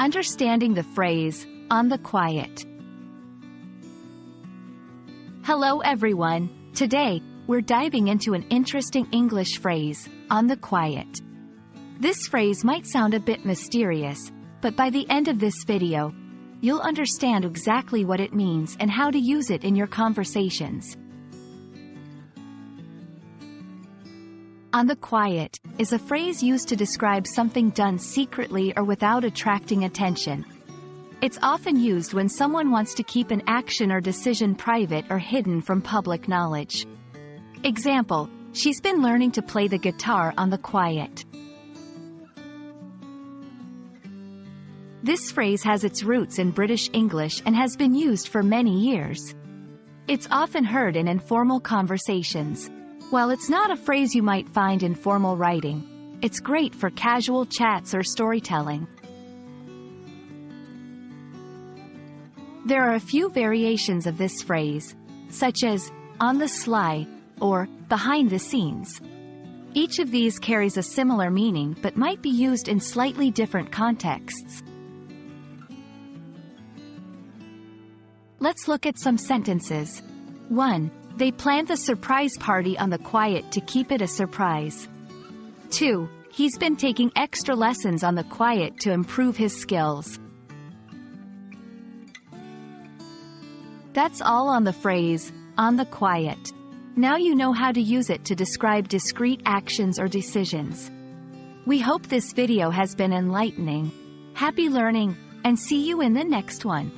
Understanding the phrase, on the quiet. Hello everyone. Today, we're diving into an interesting English phrase, on the quiet. This phrase might sound a bit mysterious, but by the end of this video, you'll understand exactly what it means and how to use it in your conversations. On the quiet is a phrase used to describe something done secretly or without attracting attention. It's often used when someone wants to keep an action or decision private or hidden from public knowledge. Example, she's been learning to play the guitar on the quiet. This phrase has its roots in British English and has been used for many years. It's often heard in informal conversations. While it's not a phrase you might find in formal writing, it's great for casual chats or storytelling. There are a few variations of this phrase, such as, on the sly, or, behind the scenes. Each of these carries a similar meaning but might be used in slightly different contexts. Let's look at some sentences. 1. They planned the surprise party on the quiet to keep it a surprise. 2. He's been taking extra lessons on the quiet to improve his skills. That's all on the phrase, on the quiet. Now you know how to use it to describe discrete actions or decisions. We hope this video has been enlightening. Happy learning, and see you in the next one.